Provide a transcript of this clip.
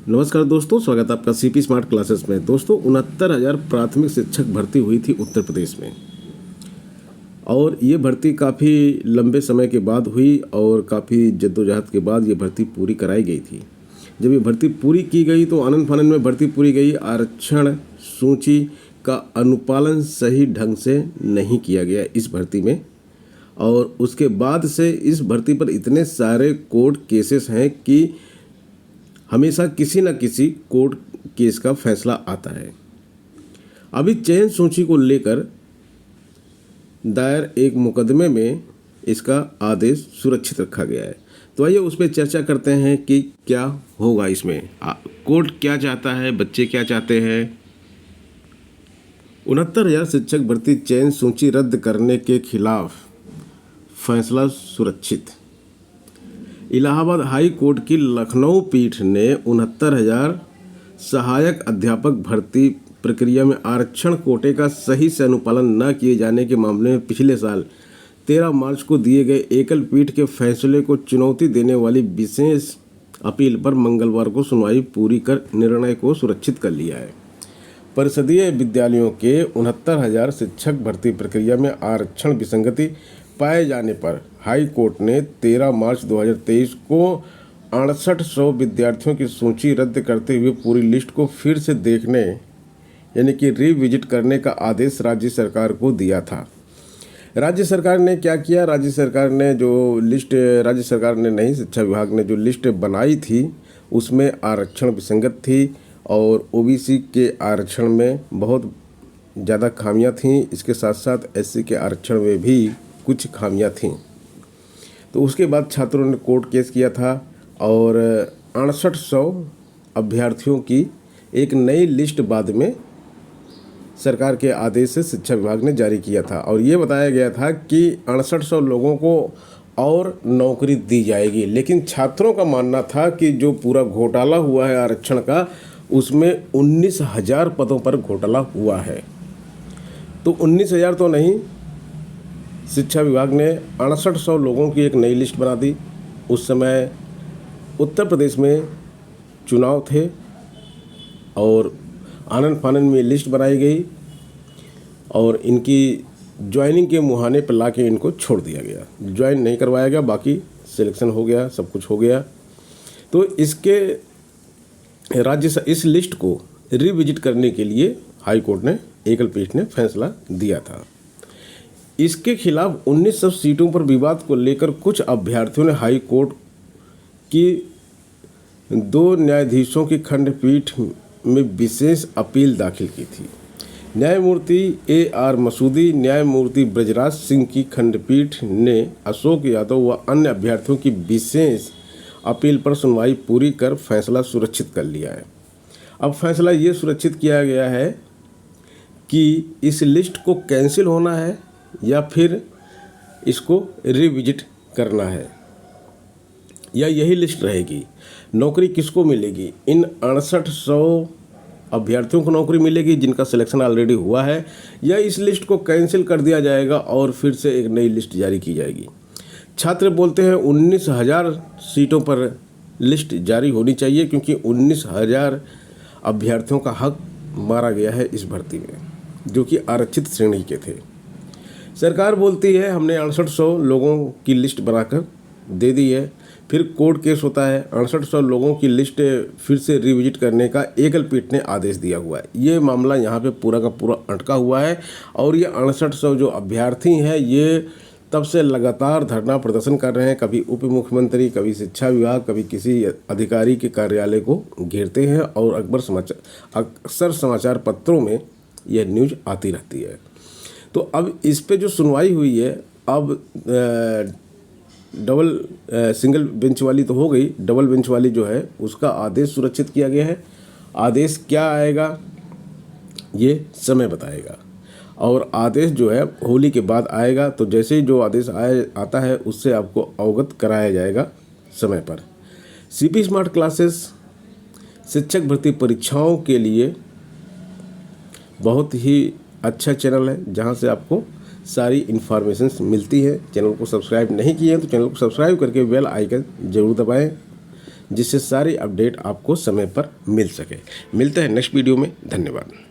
नमस्कार दोस्तों, स्वागत है आपका सीपी स्मार्ट क्लासेस में। दोस्तों 69,000 प्राथमिक शिक्षक भर्ती हुई थी उत्तर प्रदेश में, और ये भर्ती काफ़ी लंबे समय के बाद हुई और काफ़ी जद्दोजहद के बाद ये भर्ती पूरी कराई गई थी। जब ये भर्ती पूरी की गई तो आनंद फानंद में भर्ती पूरी गई। आरक्षण सूची का अनुपालन सही ढंग से नहीं किया गया इस भर्ती में, और उसके बाद से इस भर्ती पर इतने सारे कोर्ट केसेस हैं कि हमेशा किसी न किसी कोर्ट केस का फैसला आता है। अभी चयन सूची को लेकर दायर एक मुकदमे में इसका आदेश सुरक्षित रखा गया है। तो आइए उस पर चर्चा करते हैं कि क्या होगा इसमें, कोर्ट क्या चाहता है, बच्चे क्या चाहते हैं। 69,000 शिक्षक भर्ती चयन सूची रद्द करने के खिलाफ फैसला सुरक्षित। इलाहाबाद हाई कोर्ट की लखनऊ पीठ ने 69,000 सहायक अध्यापक भर्ती प्रक्रिया में आरक्षण कोटे का सही से अनुपालन न किए जाने के मामले में पिछले साल 13 मार्च को दिए गए एकल पीठ के फैसले को चुनौती देने वाली विशेष अपील पर मंगलवार को सुनवाई पूरी कर निर्णय को सुरक्षित कर लिया है। परिषदीय विद्यालयों के 69,000 शिक्षक भर्ती प्रक्रिया में आरक्षण विसंगति पाए जाने पर हाई कोर्ट ने 13 मार्च 2023 को 6800 विद्यार्थियों की सूची रद्द करते हुए पूरी लिस्ट को फिर से देखने यानी कि रिविजिट करने का आदेश राज्य सरकार को दिया था। राज्य सरकार ने क्या किया? राज्य सरकार ने नहीं, शिक्षा विभाग ने जो लिस्ट बनाई थी उसमें आरक्षण विसंगत थी और ओबीसी के आरक्षण में बहुत ज़्यादा खामियां थीं। इसके साथ साथ एससी के आरक्षण में भी कुछ खामियां थीं। तो उसके बाद छात्रों ने कोर्ट केस किया था और 6800 अभ्यर्थियों की एक नई लिस्ट बाद में सरकार के आदेश से शिक्षा विभाग ने जारी किया था, और ये बताया गया था कि 6800 लोगों को और नौकरी दी जाएगी। लेकिन छात्रों का मानना था कि जो पूरा घोटाला हुआ है आरक्षण का, उसमें 19,000 पदों पर घोटाला हुआ है। तो 19,000 तो नहीं, शिक्षा विभाग ने 6800 लोगों की एक नई लिस्ट बना दी। उस समय उत्तर प्रदेश में चुनाव थे और आनंद फानंद में लिस्ट बनाई गई और इनकी ज्वाइनिंग के मुहाने पर लाके इनको छोड़ दिया गया। ज्वाइन नहीं करवाया गया, बाकी सिलेक्शन हो गया, सब कुछ हो गया। तो इस लिस्ट को रिविजिट करने के लिए हाई कोर्ट ने, एकल पीठ ने फैसला दिया था। इसके खिलाफ 1900 सीटों पर विवाद को लेकर कुछ अभ्यर्थियों ने हाई कोर्ट की 2 न्यायाधीशों की खंडपीठ में विशेष अपील दाखिल की थी। न्यायमूर्ति AR मसूदी, न्यायमूर्ति ब्रजराज सिंह की खंडपीठ ने अशोक यादव व अन्य अभ्यर्थियों की विशेष अपील पर सुनवाई पूरी कर फैसला सुरक्षित कर लिया है। अब फैसला ये सुरक्षित किया गया है कि इस लिस्ट को कैंसिल होना है या फिर इसको रिविजिट करना है, या यही लिस्ट रहेगी। नौकरी किसको मिलेगी? इन 6800 अभ्यर्थियों को नौकरी मिलेगी जिनका सिलेक्शन ऑलरेडी हुआ है, या इस लिस्ट को कैंसिल कर दिया जाएगा और फिर से एक नई लिस्ट जारी की जाएगी। छात्र बोलते हैं 19,000 सीटों पर लिस्ट जारी होनी चाहिए, क्योंकि 19,000 अभ्यर्थियों का हक मारा गया है इस भर्ती में, जो कि आरक्षित श्रेणी के थे। सरकार बोलती है हमने 6800 लोगों की लिस्ट बनाकर दे दी है, फिर कोर्ट केस होता है। 6800 लोगों की लिस्ट फिर से रिविजिट करने का एकल पीठ ने आदेश दिया हुआ है। ये मामला यहाँ पे पूरा का पूरा अटका हुआ है, और ये 6800 जो अभ्यर्थी हैं ये तब से लगातार धरना प्रदर्शन कर रहे हैं। कभी उप मुख्यमंत्री, कभी शिक्षा विभाग, कभी किसी अधिकारी के कार्यालय को घेरते हैं, और अक्सर समाचार पत्रों में यह न्यूज आती रहती है। तो अब इस पे जो सुनवाई हुई है, अब सिंगल बेंच वाली तो हो गई, डबल बेंच वाली जो है उसका आदेश सुरक्षित किया गया है। आदेश क्या आएगा ये समय बताएगा, और आदेश जो है होली के बाद आएगा। तो जैसे ही जो आदेश आता है उससे आपको अवगत कराया जाएगा समय पर। सीपी स्मार्ट क्लासेस शिक्षक भर्ती परीक्षाओं के लिए बहुत ही अच्छा चैनल है, जहां से आपको सारी इन्फॉर्मेशंस मिलती है। चैनल को सब्सक्राइब नहीं किए हैं तो चैनल को सब्सक्राइब करके बेल आइकन ज़रूर दबाएं, जिससे सारी अपडेट आपको समय पर मिल सके। मिलते हैं नेक्स्ट वीडियो में। धन्यवाद।